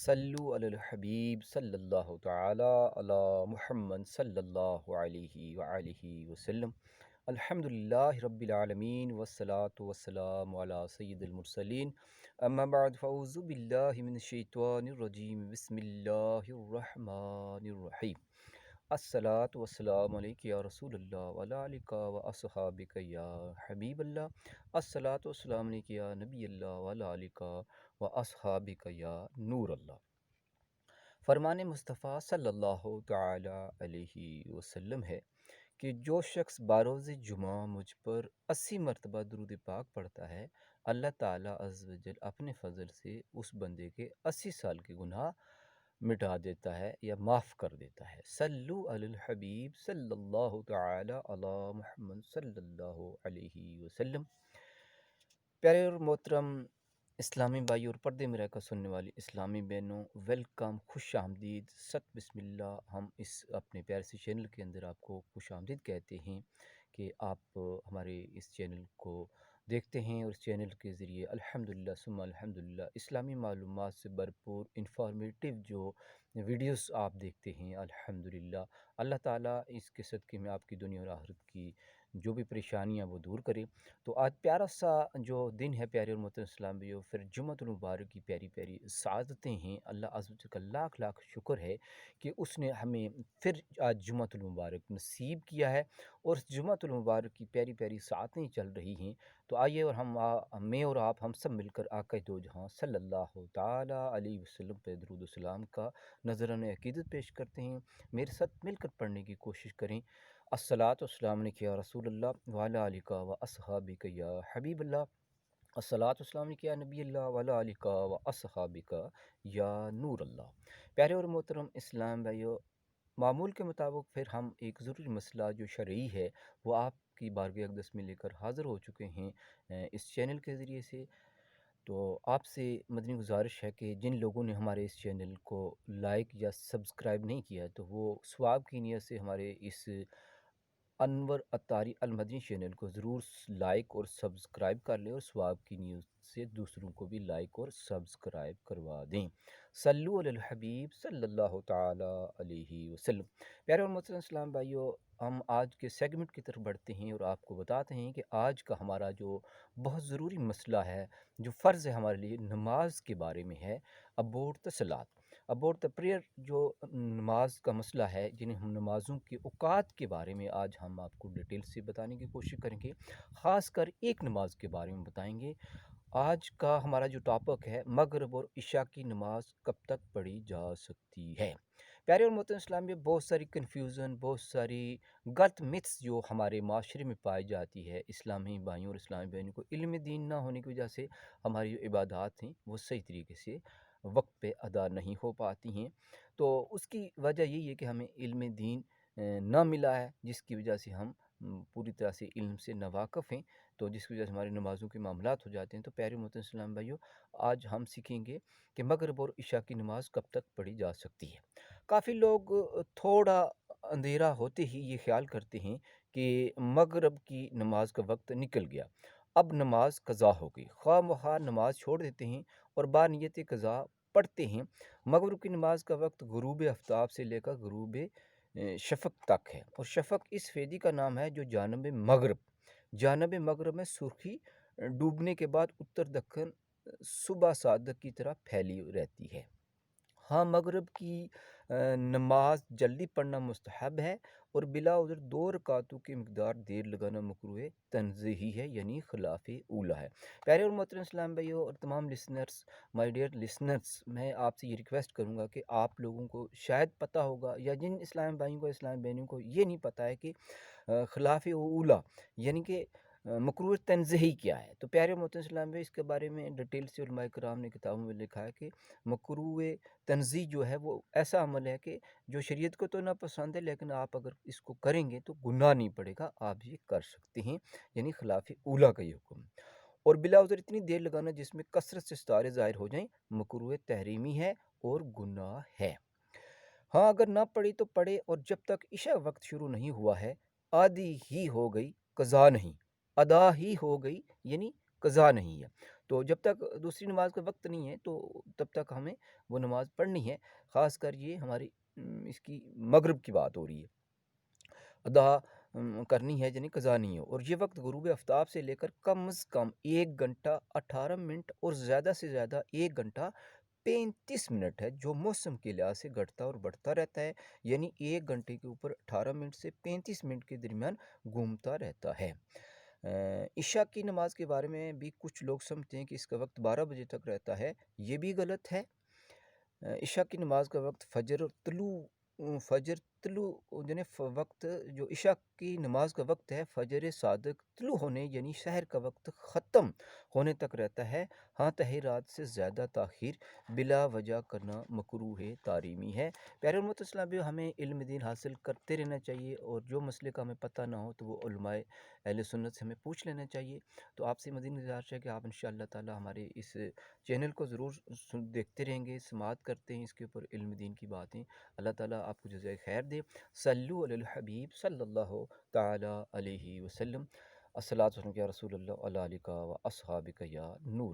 صلو علی الحبیب صلی اللہ تعالی علی محمد صلی اللہ علیہ وآلہ وسلم۔ الحمدللہ رب العالمین والصلاة والسلام علی سید المرسلین، اما بعد فاعوذ باللہ من الشیطان الرجیم، بسم اللہ الرحمن الرحیم۔ الصلاۃ والسلام علیک یا رسول اللہ وعلی آلک و اصحابک یا حبیب اللہ۔ الصلاۃ والسلام علیک یا نبی اللہ وعلی آلک و اصحابک یا نور اللہ۔ فرمان مصطفیٰ صلی اللہ تعالی علیہ وسلم ہے کہ جو شخص باروز جمعہ مجھ پر 80 مرتبہ درود پاک پڑھتا ہے، اللہ تعالیٰ عز و جل اپنے فضل سے اس بندے کے 80 سال کے گناہ مٹا دیتا ہے یا معاف کر دیتا ہے۔ صلو علی الحبیب صلی اللہ تعالی علی محمد صلی اللہ علیہ وسلم۔ پیارے اور محترم اسلامی بھائی اور پردے میں رہ کر سننے والی اسلامی بہنوں، ویلکم، خوش آمدید، ست بسم اللہ۔ ہم اس اپنے پیارے سے چینل کے اندر آپ کو خوش آمدید کہتے ہیں کہ آپ ہمارے اس چینل کو دیکھتے ہیں، اور اس چینل کے ذریعے الحمدللہ ثم الحمدللہ اسلامی معلومات سے بھرپور انفارمیٹیو جو ویڈیوز آپ دیکھتے ہیں، الحمدللہ اللہ تعالیٰ اس کے صدقے میں آپ کی دنیا اور آخرت کی جو بھی پریشانیاں وہ دور کرے۔ تو آج پیارا سا جو دن ہے پیارے اور محترم اسلام بھائیو، پھر جمعۃ المبارک کی پیاری پیاری سعادتیں ہیں۔ اللہ عز و جل کا لاکھ لاکھ شکر ہے کہ اس نے ہمیں پھر آج جمعۃ المبارک نصیب کیا ہے، اور اس جمعۃ المبارک کی پیاری پیاری ساعتیں چل رہی ہیں۔ تو آئیے اور میں اور آپ ہم سب مل کر آقا دو جہاں صلی اللہ تعالی علیہ وسلم پہ درود و سلام کا نذرانہ عقیدت پیش کرتے ہیں۔ میرے ساتھ مل کر پڑھنے کی کوشش کریں۔ الصلاۃ والسلام علیک یا رسول اللہ وعلی آلک و اصحابک یا حبیب اللہ۔ الصلاۃ والسلام علیک یا نبی اللہ وعلی آلک و اصحابک یا نور اللہ۔ پیارے اور محترم اسلام بھائیو، معمول کے مطابق پھر ہم ایک ضروری مسئلہ جو شرعی ہے وہ آپ کی بارگاہ اقدس میں لے کر حاضر ہو چکے ہیں اس چینل کے ذریعے سے۔ تو آپ سے مدنی گزارش ہے کہ جن لوگوں نے ہمارے اس چینل کو لائک یا سبسکرائب نہیں کیا تو وہ ثواب کی نیت سے ہمارے اس انور اتاری المدنی چینل کو ضرور لائک اور سبسکرائب کر لیں، اور ثواب کی نیت سے دوسروں کو بھی لائک اور سبسکرائب کروا دیں۔ صلو علی الحبیب صلی اللہ تعالی علیہ وسلم۔ پیارے اور محترم اسلام بھائیو، ہم آج کے سیگمنٹ کی طرف بڑھتے ہیں اور آپ کو بتاتے ہیں کہ آج کا ہمارا جو بہت ضروری مسئلہ ہے، جو فرض ہے ہمارے لیے، نماز کے بارے میں ہے۔ ابورٹ دا صلاۃ، ابورٹ دا پریئر، جو نماز کا مسئلہ ہے، جنہیں ہم نمازوں کے اوقات کے بارے میں آج ہم آپ کو ڈیٹیل سے بتانے کی کوشش کریں گے۔ خاص کر ایک نماز کے بارے میں بتائیں گے۔ آج کا ہمارا جو ٹاپک ہے، مغرب اور عشاء کی نماز کب تک پڑھی جا سکتی ہے۔ پیارے اور محترم اسلام میں بہت ساری کنفیوژن، بہت ساری غلط متس جو ہمارے معاشرے میں پائی جاتی ہے، اسلامی بھائیوں اور اسلامی بہنوں کو علم دین نہ ہونے کی وجہ سے ہماری جو عبادات ہیں وہ صحیح طریقے سے وقت پہ ادا نہیں ہو پاتی ہیں۔ تو اس کی وجہ یہی ہے کہ ہمیں علم دین نہ ملا ہے، جس کی وجہ سے ہم پوری طرح سے علم سے ناواقف ہیں، تو جس کی وجہ سے ہماری نمازوں کے معاملات ہو جاتے ہیں۔ تو پیارے محترم اسلام بھائیوں، آج ہم سیکھیں گے کہ مغرب اور عشاء کی نماز کب تک پڑھی جا سکتی ہے۔ کافی لوگ تھوڑا اندھیرا ہوتے ہی یہ خیال کرتے ہیں کہ مغرب کی نماز کا وقت نکل گیا، اب نماز قضا ہو گئی، خواہ مخواہ نماز چھوڑ دیتے ہیں اور بانیت قضا پڑھتے ہیں۔ مغرب کی نماز کا وقت غروب آفتاب سے لے کر غروب شفق تک ہے، اور شفق اس فیدی کا نام ہے جو جانب مغرب میں سرخی ڈوبنے کے بعد اتر دکن صبح صادق کی طرح پھیلی رہتی ہے۔ ہاں، مغرب کی نماز جلدی پڑھنا مستحب ہے، اور بلا عذر 2 رکعتوں کی مقدار دیر لگانا مکروہ تنزیہی ہے، یعنی خلاف اولیٰ ہے۔ پیارے اور محترم اسلام بھائیوں اور تمام لسنرز، مائی ڈیئر لسنرز، میں آپ سے یہ ریکویسٹ کروں گا کہ آپ لوگوں کو شاید پتہ ہوگا، یا جن اسلام بھائیوں کو، اسلام بہنوں کو یہ نہیں پتہ ہے کہ خلاف اولیٰ یعنی کہ مکروہ تنزیہی کیا ہے۔ تو پیارے محترم اسلام بھائی، اس کے بارے میں ڈیٹیل سے علماء کرام نے کتابوں میں لکھا ہے کہ مکروہ تنزیہ جو ہے وہ ایسا عمل ہے کہ جو شریعت کو تو ناپسند ہے، لیکن آپ اگر اس کو کریں گے تو گناہ نہیں پڑے گا، آپ یہ کر سکتے ہیں، یعنی خلاف اولیٰ کا یہ حکم۔ اور بلا عذر اتنی دیر لگانا جس میں کثرت سے ستارے ظاہر ہو جائیں، مکروہ تحریمی ہے اور گناہ ہے۔ ہاں، اگر نہ پڑھی تو پڑھے، اور جب تک عشاء وقت شروع نہیں ہوا ہے، آدھی ہی ہو گئی، قضا نہیں، ادا ہی ہو گئی، یعنی قضا نہیں ہے۔ تو جب تک دوسری نماز کا وقت نہیں ہے تو تب تک ہمیں وہ نماز پڑھنی ہے، خاص کر یہ ہماری اس کی مغرب کی بات ہو رہی ہے، ادا کرنی ہے یعنی قضا نہیں ہو، اور یہ وقت غروب آفتاب سے لے کر کم از کم 1 گھنٹہ 18 منٹ اور زیادہ سے زیادہ 1 گھنٹہ 35 منٹ ہے، جو موسم کے لحاظ سے گھٹتا اور بڑھتا رہتا ہے، یعنی 1 گھنٹے کے اوپر 18 منٹ سے 35 منٹ کے درمیان گھومتا رہتا ہے۔ عشاء کی نماز کے بارے میں بھی کچھ لوگ سمجھتے ہیں کہ اس کا وقت 12 بجے تک رہتا ہے، یہ بھی غلط ہے۔ عشاء کی نماز کا وقت فجر طلوع یعنی وقت جو عشاء کی نماز کا وقت ہے فجر صادق طلوع ہونے یعنی شہر کا وقت ختم ہونے تک رہتا ہے۔ ہاں تحرات سے زیادہ تاخیر بلا وجہ کرنا مکروہ تحریمی ہے۔ پیارے امت اسلام بھی ہمیں علم دین حاصل کرتے رہنا چاہیے، اور جو مسئلے کا ہمیں پتہ نہ ہو تو وہ علماء اہل سنت سے ہمیں پوچھ لینا چاہیے۔ تو آپ سے مزید گزارش ہے کہ آپ انشاءاللہ تعالی ہمارے اس چینل کو ضرور دیکھتے رہیں گے، سماعت کرتے ہیں اس کے اوپر علم دین کی باتیں۔ اللہ تعالیٰ آپ کو جزائے خیر دے۔ صلو علی الحبیب صلی اللہ تعالی علیہ وسلم۔ الصلاۃ والسلام یا رسول اللہ علی علیکہ و اصحابکہ یا نور